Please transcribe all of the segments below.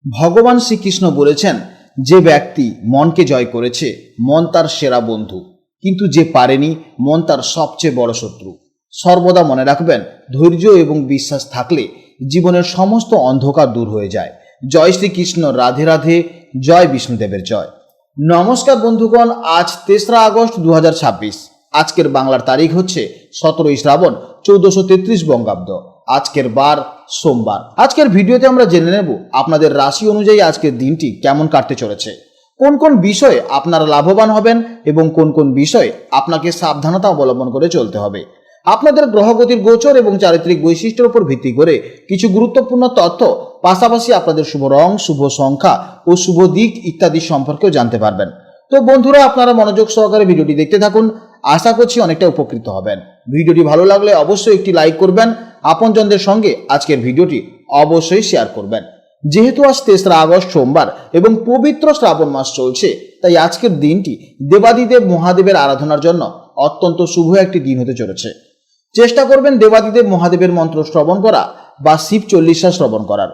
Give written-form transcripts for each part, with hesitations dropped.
ভগবান শ্রীকৃষ্ণ বলেছেন, যে ব্যক্তি মনকে জয় করেছে মন তার সেরা বন্ধু, কিন্তু যে পারেনি মন তার সবচেয়ে বড় শত্রু। সর্বদা মনে রাখবেন, ধৈর্য এবং বিশ্বাস থাকলে জীবনের সমস্ত অন্ধকার দূর হয়ে যায়। জয় শ্রীকৃষ্ণ, রাধে রাধে, জয় বিষ্ণুদেবের জয়। নমস্কার বন্ধুগণ, আজ 3রা আগস্ট 2026। আজকের বাংলার তারিখ হচ্ছে 17ই শ্রাবণ 1433 বঙ্গাব্দ। আজকের বার সোমবার। আজকের ভিডিওতে আমরা জেনে নেব আপনাদের রাশি অনুযায়ী আজকের দিনটি কেমন কাটতে চলেছে, কোন কোন বিষয়ে আপনারা লাভবান হবেন এবং কোন কোন বিষয়ে আপনাকে সাবধানতা অবলম্বন করে চলতে হবে। আপনাদের গ্রহগতির গোচর এবং চারিত্রিক বৈশিষ্ট্যের উপর ভিত্তি করে কিছু গুরুত্বপূর্ণ তথ্য, পাশাপাশি আপনাদের শুভ রং, শুভ সংখ্যা ও শুভ দিক ইত্যাদি সম্পর্কেও জানতে পারবেন। তো বন্ধুরা, আপনারা মনোযোগ সহকারে ভিডিওটি দেখতে থাকুন, আশা করছি অনেকটা উপকৃত হবেন। ভিডিওটি ভালো লাগলে অবশ্যই একটি লাইক করবেন, আপনজনদের সঙ্গে আজকের ভিডিওটি অবশ্যই শেয়ার করবেন। যেহেতু আজ 3রা আগস্ট সোমবার এবং পবিত্র শ্রাবণ মাস চলছে, তাই আজকের দিনটি দেবাদিদেব মহাদেবের আরাধনার জন্য অত্যন্ত শুভ একটি দিন হতে চলেছে। চেষ্টা করবেন দেবাদিদেব মহাদেবের মন্ত্র শ্রবণ করা বা শিব চল্লিশা শ্রবণ করার।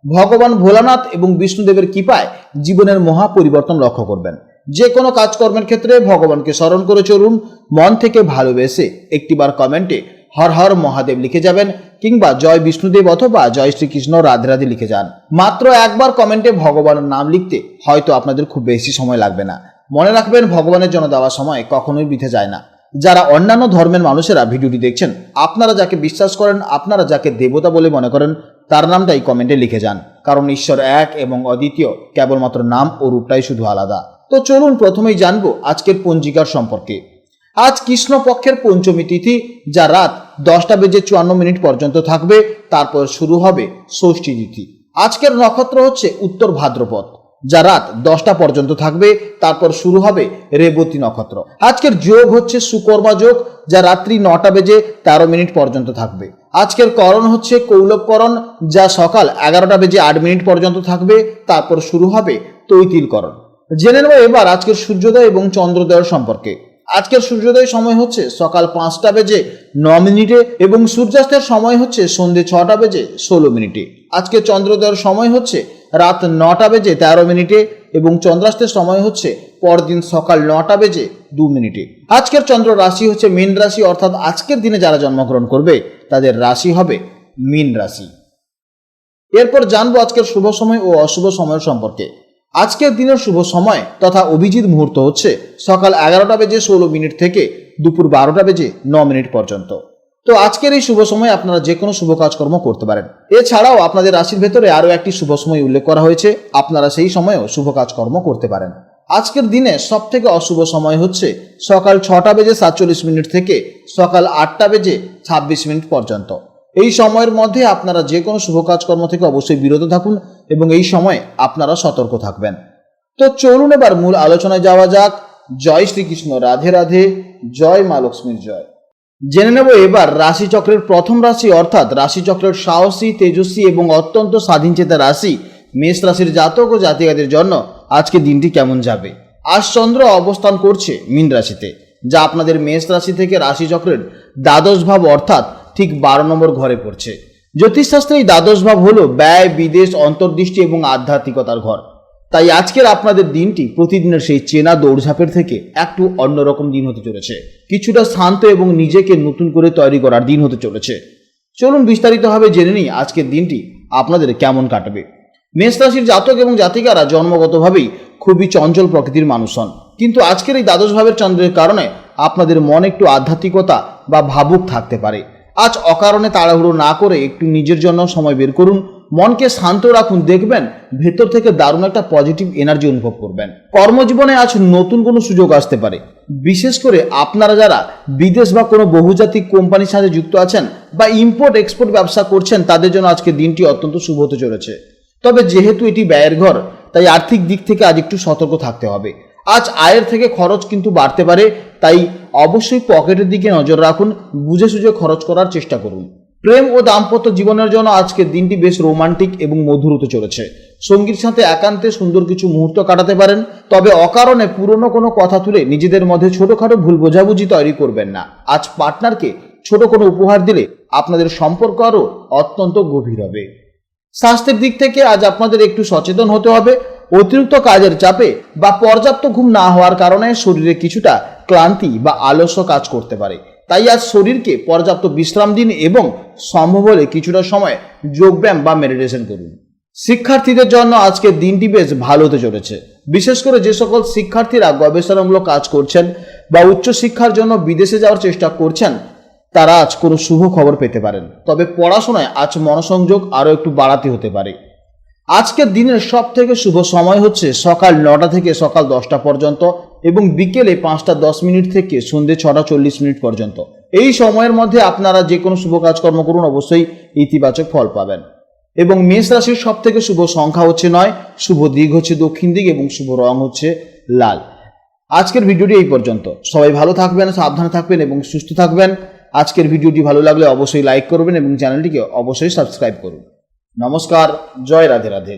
ভগবান ভোলানাথ এবং বিষ্ণুদেবের কৃপায় জীবনের মহা পরিবর্তন লক্ষ্য করবেন। যে কোনো কাজকর্মের ক্ষেত্রে ভগবানকে স্মরণ করে চলুন। মন থেকে ভালোবেসে একটিবার কমেন্টে হর হর মহাদেব লিখে যাবেন, কিংবা জয় বিষ্ণুদেব অথবা জয় শ্রীকৃষ্ণ রাধে রাধে লিখে যান। মাত্র একবার কমেন্টে ভগবানের নাম লিখতে হয়তো আপনাদের খুব বেশি সময় লাগবে না। মনে রাখবেন, ভগবানের জন্য দেওয়া সময় কখনোই বৃথা যায় না। যারা অন্যান্য ধর্মের মানুষেরা ভিডিওটি দেখছেন, আপনারা যাকে বিশ্বাস করেন, আপনারা যাকে দেবতা বলে মনে করেন, তার নামটাই কমেন্টে লিখে যান। কারণ ঈশ্বর এক এবং অদ্বিতীয়, কেবলমাত্র নাম ও রূপটাই শুধু আলাদা। তো চলুন প্রথমেই জানবো আজকের পঞ্জিকার সম্পর্কে। আজ কৃষ্ণপক্ষের পঞ্চমী তিথি, যা রাত 10:54 পর্যন্ত থাকবে। তারপর শুরু হবে ষষ্ঠী তিথি। আজকের নক্ষত্র হচ্ছে উত্তর ভাদ্রপদ, যা রাত 10টা পর্যন্ত থাকবে। তারপর শুরু হবে রেবতী নক্ষত্র। আজকের যোগ হচ্ছে সুকর্মা যোগ, যা রাত্রি 9:13 পর্যন্ত থাকবে। আজকের করণ হচ্ছে কৌলবকরণ, যা সকাল 11:08 পর্যন্ত থাকবে। তারপর শুরু হবে তৈতিলকরণ। জেনে নেব এবার আজকের সূর্যোদয় এবং চন্দ্রোদয়ের সম্পর্কে। আজকের সূর্যোদয় সময় হচ্ছে সকাল 5:09 এবং সূর্যাস্তের সময় হচ্ছে সন্ধ্যে 6:16। আজকের চন্দ্রোদয়ের সময় হচ্ছে রাত 9:13 এবং চন্দ্রাস্তের সময় হচ্ছে পরদিন সকাল 9:02। আজকের চন্দ্র রাশি হচ্ছে মীন রাশি, অর্থাৎ আজকের দিনে যারা জন্মগ্রহণ করবে তাদের রাশি হবে মীন রাশি। এরপর জানবো আজকের শুভ সময় ও অশুভ সময়ের সম্পর্কে। আজকের দিনের শুভ সময় তথা অভিজিৎ মুহূর্ত হচ্ছে সকাল 11:16 থেকে দুপুর 12:09 পর্যন্ত। তো আজকের এই শুভ সময় আপনারা যে কোনো শুভ কাজকর্ম করতে পারেন। এছাড়াও আপনাদের রাশির ভেতরে আরও একটি শুভ সময় উল্লেখ করা হয়েছে, আপনারা সেই সময়েও শুভ কাজকর্ম করতে পারেন। আজকের দিনে সব থেকে অশুভ সময় হচ্ছে সকাল 6:47 থেকে সকাল 8:26 পর্যন্ত। এই সময়ের মধ্যে আপনারা যে কোনো শুভ কাজকর্ম থেকে অবশ্যই বিরত থাকুন এবং এই সময় আপনারা সতর্ক থাকবেন। তো চলুন এবার মূল আলোচনায় যাওয়া যাক। জয় শ্রীকৃষ্ণ, রাধে রাধে, জয় মা লক্ষ্মীর জয়। জেনে নেব এবার রাশিচক্রের প্রথম রাশি, অর্থাৎ রাশিচক্রের সাহসী, তেজস্বী এবং অত্যন্ত স্বাধীনচেতা রাশি মেষ রাশির জাতক ও জাতিকাদের জন্য আজকে দিনটি কেমন যাবে। আজ চন্দ্র অবস্থান করছে মীন রাশিতে, যা আপনাদের মেষ রাশি থেকে রাশিচক্রের দ্বাদশ ভাব, অর্থাৎ ঠিক 12 নম্বর ঘরে পড়ছে। জ্যোতিষশাস্ত্রে এই দ্বাদশ ভাব হলো ব্যয়, বিদেশ, অন্তর্দৃষ্টি এবং আধ্যাত্মিকতার ঘর। তাই আজকের আপনাদের দিনটি প্রতিদিনের সেই চেনা দৌড়ঝাঁপের থেকে একটু অন্যরকম দিন হতে চলেছে। কিছুটা শান্ত এবং নিজেকে নতুন করে তৈরি করার দিন হতে চলেছে। চলুন বিস্তারিতভাবে জেনে নিই আজকের দিনটি আপনাদের কেমন কাটবে। মেষ রাশির জাতক এবং জাতিকারা জন্মগতভাবেই খুবই চঞ্চল প্রকৃতির মানুষ হন, কিন্তু আজকের এই দ্বাদশ ভাবের চন্দ্রের কারণে আপনাদের মন একটু আধ্যাত্মিকতা বা ভাবুক থাকতে পারে। আজ অকারণে তাড়াহুড়ো না করে একটু নিজের জন্য সময় বের করুন, মনকে শান্ত রাখুন, দেখবেন ভেতর থেকে দারুণ একটা পজিটিভ এনার্জি অনুভব করবেন। কর্মজীবনে আজ নতুন কোনো সুযোগ আসতে পারে, বিশেষ করে আপনারা যারা বিদেশ বা কোনো বহুজাতিক কোম্পানির সাথে যুক্ত আছেন বা ইম্পোর্ট এক্সপোর্ট ব্যবসা করছেন, তাদের জন্য আজকে দিনটি অত্যন্ত শুভ হতে চলেছে। তবে যেহেতু এটি ব্যয়ের ঘর, তাই আর্থিক দিক থেকে আজ একটু সতর্ক থাকতে হবে। আজ আয়ের থেকে খরচ কিন্তু বাড়তে পারে, তাই অবশ্যই পকেটের দিকে নজর রাখুন, বুঝে সুঝে খরচ করার চেষ্টা করুন। প্রেম ও দাম্পত্য জীবনের জন্য আজকের দিনটি বেশ রোমান্টিক এবং মধুর হতে চলেছে। সঙ্গীর সাথে একান্তে সুন্দর কিছু মুহূর্ত কাটাতে পারেন, তবে অকারণে পুরনো কোনো কথা তুলে নিজেদের মধ্যে ছোটখাটো ভুল বোঝাবুঝি তৈরি করবেন না। আজ পার্টনারকে ছোট কোনো উপহার দিলে আপনাদের সম্পর্ক আরও অত্যন্ত গভীর হবে। স্বাস্থ্যের দিক থেকে আজ আপনাদের একটু সচেতন হতে হবে। অতিরিক্ত কাজের চাপে বা পর্যাপ্ত ঘুম না হওয়ার কারণে শরীরে কিছুটা ক্লান্তি বা আলস্য কাজ করতে পারে। তাই আজ শরীরকে পর্যাপ্ত বিশ্রাম দিন এবং সম্ভব হলে কিছুটা সময় যোগব্যায়াম বা মেডিটেশন করুন। শিক্ষার্থীদের জন্য আজকের দিনটি বেশ ভালো হতে চলেছে। বিশেষ করে যে সকল শিক্ষার্থীরা গবেষণামূলক কাজ করছেন বা উচ্চশিক্ষার জন্য বিদেশে যাওয়ার চেষ্টা করছেন, তারা আজ কোনো শুভ খবর পেতে পারেন। তবে পড়াশোনায় আজ মনোসংযোগ আরও একটু বাড়াতে হতে পারে। আজকের দিনের সব থেকে শুভ সময় হচ্ছে সকাল 9টা থেকে সকাল 10টা পর্যন্ত এবং বিকেলে 5টা 10 মিনিট থেকে সন্ধ্যে 6টা 40 মিনিট পর্যন্ত। এই সময়ের মধ্যে আপনারা যে কোনো শুভ কাজকর্ম করুন, অবশ্যই ইতিবাচক ফল পাবেন। এবং মেষ রাশির সব থেকে শুভ সংখ্যা হচ্ছে 9, শুভ দিক হচ্ছে দক্ষিণ দিক এবং শুভ রং হচ্ছে লাল। আজকের ভিডিওটি এই পর্যন্ত। সবাই ভালো থাকবেন, সাবধানে থাকবেন এবং সুস্থ থাকবেন। আজকের ভিডিওটি ভালো লাগলে অবশ্যই লাইক করবেন এবং চ্যানেলটিকে অবশ্যই সাবস্ক্রাইব করুন। নমস্কার, জয় রাধে রাধে।